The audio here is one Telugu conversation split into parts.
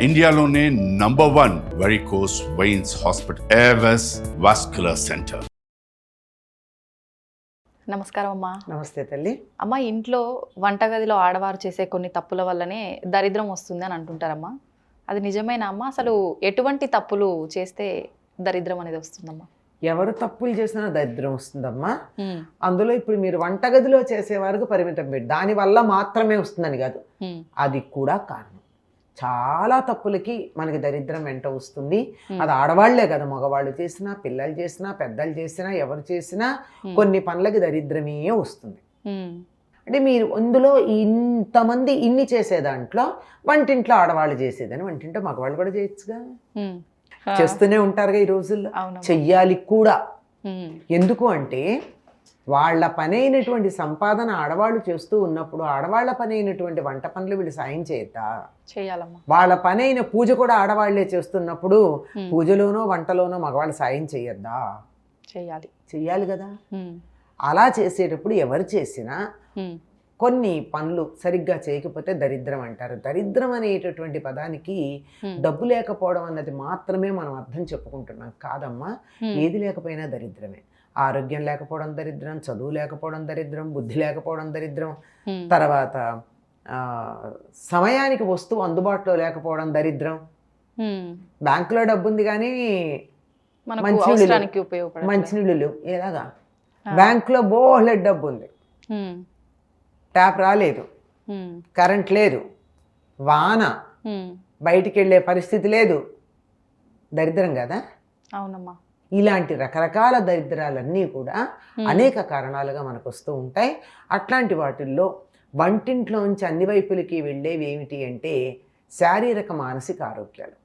ఇండియాలోనే #1 varicose veins hospital Avis vascular centre. నమస్కారం అమ్మా. నమస్తే తల్లి. అమ్మ, ఇంట్లో వంటగదిలో ఆడవారు చేసే కొన్ని తప్పుల వల్లనే దరిద్రం వస్తుంది అని అంటుంటారమ్మా. అది నిజమేనా అమ్మా? అసలు ఎటువంటి తప్పులు చేస్తే దరిద్రం అనేది వస్తుందమ్మా? ఎవరు తప్పులు చేసినా దరిద్రం వస్తుందమ్మా. అందులో ఇప్పుడు మీరు వంటగదిలో చేసే వరకు పరిమితం పెట్టి దానివల్ల మాత్రమే వస్తుందని కాదు, అది కూడా కారణం. చాలా తప్పులకి మనకి దరిద్రం వెంట వస్తుంది. అది ఆడవాళ్లే కదా, మగవాళ్ళు చేసినా, పిల్లలు చేసినా, పెద్దలు చేసినా, ఎవరు చేసినా కొన్ని పనులకి దరిద్రమే వస్తుంది. అంటే మీరు అందులో ఇంతమంది ఇన్ని చేసే దాంట్లో వంటింట్లో ఆడవాళ్ళు చేసేదని వంటింట్లో మగవాళ్ళు కూడా చేయొచ్చుగా, చేస్తూనే ఉంటారుగా ఈ రోజుల్లో, చెయ్యాలి కూడా. ఎందుకు అంటే వాళ్ళ పని అయినటువంటి సంపాదన ఆడవాళ్ళు చేస్తూ ఉన్నప్పుడు ఆడవాళ్ల పని అయినటువంటి వంట పనులు వీళ్ళు సాయం చేయద్దా? చేయాలమ్మా. వాళ్ళ పని అయిన పూజ కూడా ఆడవాళ్లే చేస్తున్నప్పుడు పూజలోనో వంటలోనో మగవాళ్ళు సాయం చేయొద్దా? చెయ్యాలి కదా. అలా చేసేటప్పుడు ఎవరు చేసినా కొన్ని పనులు సరిగ్గా చేయకపోతే దరిద్రం అంటారు. దరిద్రం అనేటటువంటి పదానికి డబ్బు లేకపోవడం అన్నది మాత్రమే మనం అర్థం చెప్పుకుంటున్నాం కాదమ్మా. ఏది లేకపోయినా దరిద్రమే. ఆరోగ్యం లేకపోవడం దరిద్రం, చదువు లేకపోవడం దరిద్రం, బుద్ధి లేకపోవడం దరిద్రం, తర్వాత సమయానికి వస్తువు అందుబాటులో లేకపోవడం దరిద్రం. బ్యాంకులో డబ్బు ఉంది కానీ మంచినీళ్ళు లేవు. ఎలాగా? బ్యాంకులో బోలెడు డబ్బు ఉంది, ట్యాప్ రాలేదు, కరెంట్ లేదు, వాన, బయటికి వెళ్ళే పరిస్థితి లేదు, దరిద్రం కదా. అవునమ్మా. ఇలాంటి రకరకాల దరిద్రాలన్నీ కూడా అనేక కారణాలుగా మనకు వస్తూ ఉంటాయి. అట్లాంటి వాటిల్లో వంటింట్లోంచి అన్ని వైపులకి వెళ్ళేవి ఏమిటి అంటే శారీరక మానసిక ఆరోగ్యాలు.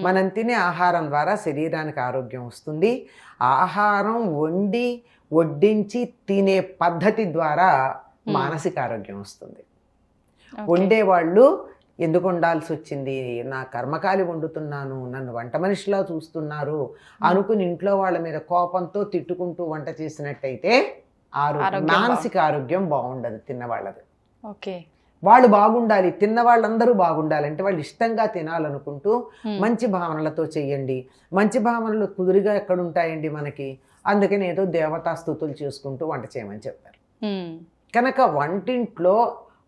మనం తినే ఆహారం ద్వారా శరీరానికి ఆరోగ్యం వస్తుంది. ఆహారం వండి వడ్డించి తినే పద్ధతి ద్వారా మానసిక ఆరోగ్యం వస్తుంది. వండేవాళ్ళు ఎందుకు వండాల్సి వచ్చింది, నా కర్మకాలి వండుతున్నాను, నన్ను వంట మనిషిలా చూస్తున్నారు అనుకుని ఇంట్లో వాళ్ళ మీద కోపంతో తిట్టుకుంటూ వంట చేసినట్టయితే మానసిక ఆరోగ్యం బాగుండదు తిన్నవాళ్ళది. వాళ్ళు బాగుండాలి, తిన్న వాళ్ళందరూ బాగుండాలి అంటే వాళ్ళు ఇష్టంగా తినాలనుకుంటూ మంచి భావనలతో చెయ్యండి. మంచి భావనలు కుదురుగా ఎక్కడుంటాయండి మనకి? అందుకని ఏదో దేవతా స్తుతులు చేసుకుంటూ వంట చేయమని చెప్పారు. కనుక వంటింట్లో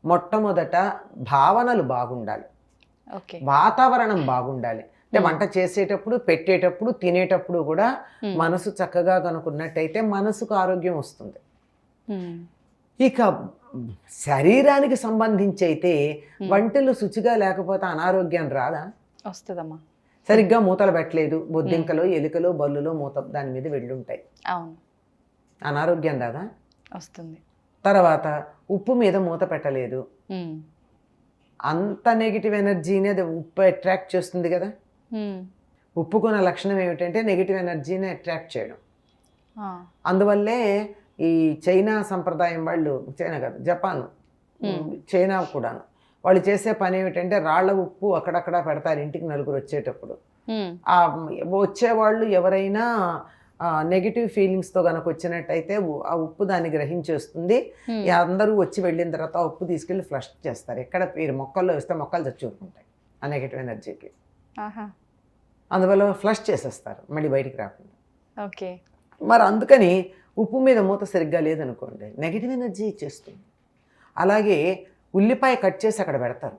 మొట్టమొదట భావనలు బాగుండాలి, వాతావరణం బాగుండాలి. అంటే వంట చేసేటప్పుడు, పెట్టేటప్పుడు, తినేటప్పుడు కూడా మనసు చక్కగా కనుక్కున్నట్టయితే మనసుకు ఆరోగ్యం వస్తుంది. ఇక శరీరానికి సంబంధించి అయితే వంటలు శుచిగా లేకపోతే అనారోగ్యం రాదా? వస్తుందమ్మా. సరిగ్గా మూతలు పెట్టలేదు, బొద్దింకలో, ఎలుకలో, బల్లులో మూత దాని మీద వెళ్ళుంటాయి, అనారోగ్యం రాదా? వస్తుంది. తర్వాత ఉప్పు మీద మూత పెట్టలేదు, అంత నెగిటివ్ ఎనర్జీని అది ఉప్పు అట్రాక్ట్ చేస్తుంది కదా. ఉప్పుకున్న లక్షణం ఏమిటంటే నెగిటివ్ ఎనర్జీని అట్రాక్ట్ చేయడం. అందువల్లే ఈ చైనా సంప్రదాయం వాళ్ళు, చైనా కాదు జపాన్, చైనా కూడాను, వాళ్ళు చేసే పని ఏమిటంటే రాళ్ల ఉప్పు అక్కడక్కడ పెడతారు ఇంటికి నలుగురు వచ్చేటప్పుడు. ఆ వచ్చేవాళ్ళు ఎవరైనా నెగిటివ్ ఫీలింగ్స్తో కనుక వచ్చినట్టయితే ఆ ఉప్పు దాన్ని గ్రహించేస్తుంది. అందరూ వచ్చి వెళ్ళిన తర్వాత ఉప్పు తీసుకెళ్ళి ఫ్లష్ చేస్తారు. ఎక్కడ మీరు మొక్కల్లో వేస్తే మొక్కలు చచ్చుకుంటాయి ఆ నెగిటివ్ ఎనర్జీకి. అందువల్ల ఫ్లష్ చేసేస్తారు మళ్ళీ బయటికి రాకుండా. మరి అందుకని ఉప్పు మీద మూత సరిగ్గా లేదనుకోండి నెగిటివ్ ఎనర్జీ ఇచ్చేస్తుంది. అలాగే ఉల్లిపాయ కట్ చేసి అక్కడ పెడతారు.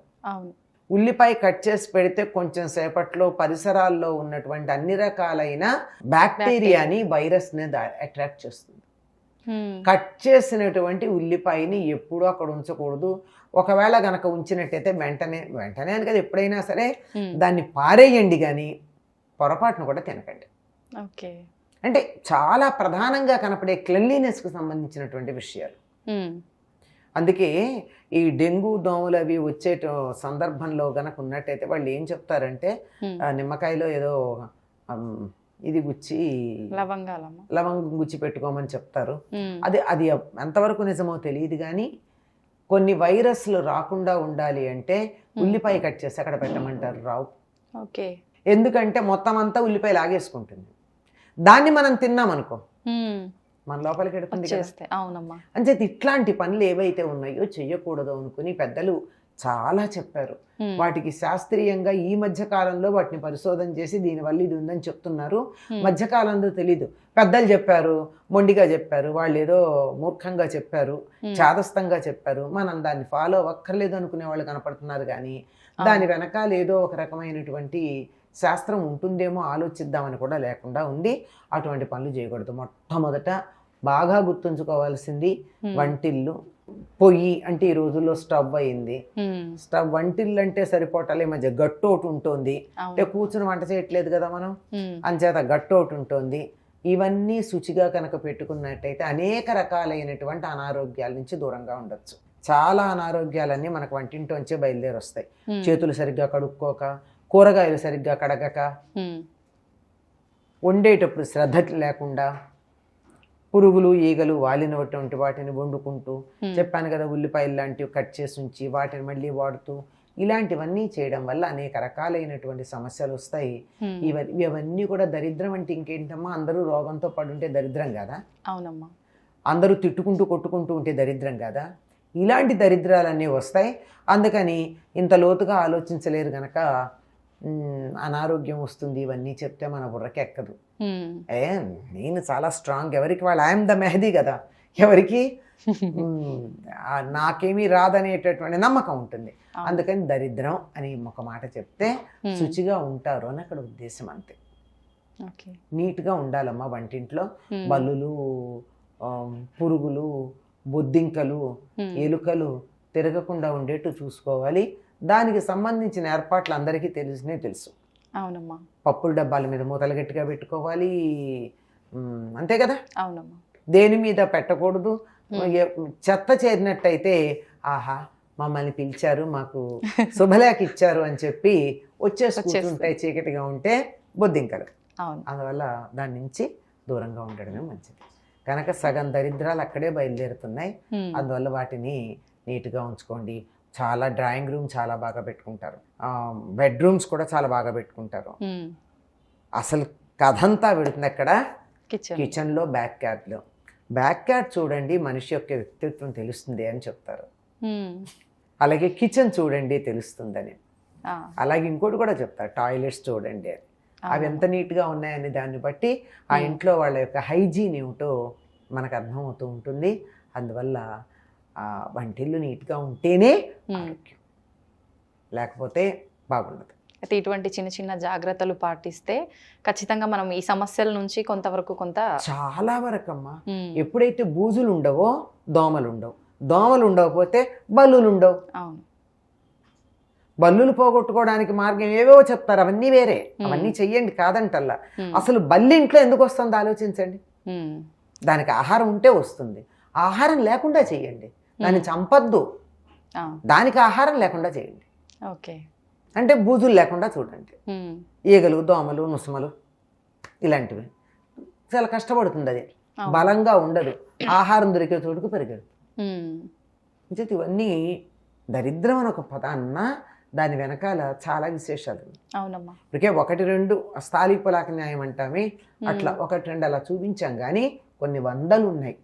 ఉల్లిపాయ కట్ చేసి పెడితే కొంచెం సేపట్లో పరిసరాల్లో ఉన్నటువంటి అన్ని రకాలైన బ్యాక్టీరియాని, వైరస్ని అట్రాక్ట్ చేస్తుంది. కట్ చేసినటువంటి ఉల్లిపాయని ఎప్పుడూ అక్కడ ఉంచకూడదు. ఒకవేళ గనక ఉంచినట్టయితే వెంటనే అని కదా, ఎప్పుడైనా సరే దాన్ని పారేయండి, కానీ పొరపాటును కూడా తినకండి. అంటే చాలా ప్రధానంగా కనపడే క్లెన్లీనెస్కి సంబంధించినటువంటి విషయాలు. అందుకే ఈ డెంగ్యూ దోమలు అవి వచ్చే సందర్భంలో గనక ఉన్నట్టయితే వాళ్ళు ఏం చెప్తారంటే నిమ్మకాయలో ఏదో ఇది గుచ్చి లవంగం గుచ్చి పెట్టుకోమని చెప్తారు. అది ఎంతవరకు నిజమో తెలియదు, కానీ కొన్ని వైరస్లు రాకుండా ఉండాలి అంటే ఉల్లిపాయ కట్ చేసి అక్కడ పెట్టమంటారు. రావు. ఎందుకంటే మొత్తం అంతా ఉల్లిపాయ లాగేసుకుంటుంది. దాన్ని మనం తిన్నామనుకో మన లోపలికి వెడుతుంది కదా. అవునమ్మా. అంచేత ఇట్లాంటి పనులు ఏవైతే ఉన్నాయో చెయ్యకూడదు అనుకుని పెద్దలు చాలా చెప్పారు. Hmm. వాటికి శాస్త్రీయంగా ఈ మధ్య కాలంలో వాటిని పరిశోధన చేసి దీనివల్ల ఇది ఉందని చెప్తున్నారు. మధ్యకాలంలో తెలీదు. పెద్దలు చెప్పారు, మొండిగా చెప్పారు, వాళ్ళు ఏదో మూర్ఖంగా చెప్పారు, చాదస్తంగా చెప్పారు, మనం దాన్ని ఫాలో అవ్వక్కర్లేదు అనుకునే వాళ్ళు కనపడుతున్నారు. కానీ దాని వెనకాల ఏదో ఒక రకమైనటువంటి శాస్త్రం ఉంటుందేమో ఆలోచిద్దామని కూడా లేకుండా ఉంది. అటువంటి పనులు చేయకూడదు. మొట్టమొదట బాగా గుర్తుంచుకోవాల్సింది వంటిల్లు. పొయ్యి అంటే ఈ రోజుల్లో స్టవ్ అయింది. స్టవ్, వంటిల్లు అంటే సరిపోటాలి. ఈ మధ్య గట్టు ఒకటి ఉంటుంది, అంటే కూర్చుని వంట చేయట్లేదు కదా మనం, అంచేత గట్టు ఒకటి ఉంటుంది. ఇవన్నీ శుచిగా కనుక పెట్టుకున్నట్టయితే అనేక రకాలైనటువంటి అనారోగ్యాల నుంచి దూరంగా ఉండొచ్చు. చాలా అనారోగ్యాలన్నీ మనకు వంటింటోంచే బయలుదేరి వస్తాయి. చేతులు సరిగ్గా కడుక్కోక, కూరగాయలు సరిగ్గా కడగక, వండేటప్పుడు శ్రద్ధ లేకుండా, పురుగులు ఈగలు వాలినటువంటి వాటిని వండుకుంటూ, చెప్పాను కదా ఉల్లిపాయలు లాంటివి కట్ చేసి ఉంచి వాటిని మళ్ళీ వాడుతూ, ఇలాంటివన్నీ చేయడం వల్ల అనేక రకాలైనటువంటి సమస్యలు వస్తాయి. ఇవన్నీ కూడా దరిద్రం అంటే ఇంకేంటమ్మా, అందరూ రోగంతో పడుంటే దరిద్రం కదా. అవునమ్మా. అందరూ తిట్టుకుంటూ కొట్టుకుంటూ ఉంటే దరిద్రం కదా. ఇలాంటి దరిద్రాలన్నీ వస్తాయి. అందుకని ఇంత లోతుగా ఆలోచించలేరు గనక అనారోగ్యం వస్తుంది. ఇవన్నీ చెప్తే మన బుర్రకి ఎక్కదు. నేను చాలా స్ట్రాంగ్, ఎవరికి వాళ్ళు ఐఎమ్ ద మెహదీ కదా, ఎవరికి నాకేమీ రాదనేటటువంటి నమ్మకం ఉంటుంది. అందుకని దరిద్రం అని ఒక మాట చెప్తే శుచిగా ఉంటారు అని అక్కడ ఉద్దేశం. అంతే. నీట్గా ఉండాలమ్మా వంటింట్లో. బల్లులు, పురుగులు, బొద్దింకలు, ఎలుకలు తిరగకుండా ఉండేట్టు చూసుకోవాలి. దానికి సంబంధించిన ఏర్పాట్లు అందరికీ తెలుసు. అవునమ్మా. పప్పుల డబ్బాల మీద మూతలు గట్టిగా పెట్టుకోవాలి, అంతే కదా. అవునమ్మా. దేని మీద పెట్టకూడదు. చెత్త చేరినట్టయితే ఆహా మమ్మల్ని పిలిచారు, మాకు శుభలేఖ ఇచ్చారు అని చెప్పి వచ్చేస్తుంటాయి. చీకటిగా ఉంటే బొద్దింకలు. అందువల్ల దాని నుంచి దూరంగా ఉండడమే మంచిది. కనుక సగం దరిద్రాలు అక్కడే బయలుదేరుతున్నాయి. అందువల్ల వాటిని నీట్గా ఉంచుకోండి. చాలా డ్రాయింగ్ రూమ్ చాలా బాగా పెట్టుకుంటారు, బెడ్రూమ్స్ కూడా చాలా బాగా పెట్టుకుంటారు. అసలు కథంతా పెడుతుంది అక్కడ కిచెన్లో, బ్యాక్ యార్డ్ చూడండి, మనిషి యొక్క వ్యక్తిత్వం తెలుస్తుంది అని చెప్తారు. అలాగే కిచెన్ చూడండి తెలుస్తుందని. అలాగే ఇంకోటి కూడా చెప్తారు, టాయిలెట్స్ చూడండి అని. అవి ఎంత నీట్గా ఉన్నాయని దాన్ని బట్టి ఆ ఇంట్లో వాళ్ళ యొక్క హైజీన్ ఏమిటో మనకు అర్థమవుతూ ఉంటుంది. అందువల్ల వంటిల్లు నీట్గా ఉంటేనే ఆరోగ్యం, లేకపోతే బాగుండదు. అయితే ఇటువంటి చిన్న చిన్న జాగ్రత్తలు పాటిస్తే ఖచ్చితంగా మనం ఈ సమస్యల నుంచి కొంత చాలా వరకు అమ్మా. ఎప్పుడైతే బూజులు ఉండవో దోమలు ఉండవు, దోమలు ఉండకపోతే బల్లులు ఉండవు. అవును. బల్లులు పోగొట్టుకోవడానికి మార్గం ఏవేవో చెప్తారు, అవన్నీ వేరే, అవన్నీ చెయ్యండి కాదంటల్లా. అసలు బల్లింట్లో ఎందుకు వస్తుందో ఆలోచించండి. దానికి ఆహారం ఉంటే వస్తుంది, ఆహారం లేకుండా చెయ్యండి. దాన్ని చంపద్దు, దానికి ఆహారం లేకుండా చేయండి. ఓకే. అంటే బూజులు లేకుండా చూడండి. ఈగలు, దోమలు, ముసమలు ఇలాంటివి చాలా కష్టపడుతుంది. అది బలంగా ఉండదు, ఆహారం దొరికే చోటుకు పెరిగదు. ఇవన్నీ దరిద్రం అని ఒక పదాన్న దాని వెనకాల చాలా విశేషాలు. అవునమ్మా. ఇప్పటికే 1-2 స్థాళీపులాక న్యాయం అంటామే, అట్లా 1-2 అలా చూపించాం. కానీ కొన్ని వందలు ఉన్నాయి.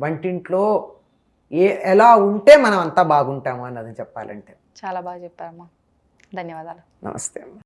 వంటింట్లో ఎలా ఉంటే మనం అంతా బాగుంటాము అన్నది చెప్పాలంటే. చాలా బాగా చెప్పారమ్మా. ధన్యవాదాలు. నమస్తే అమ్మా.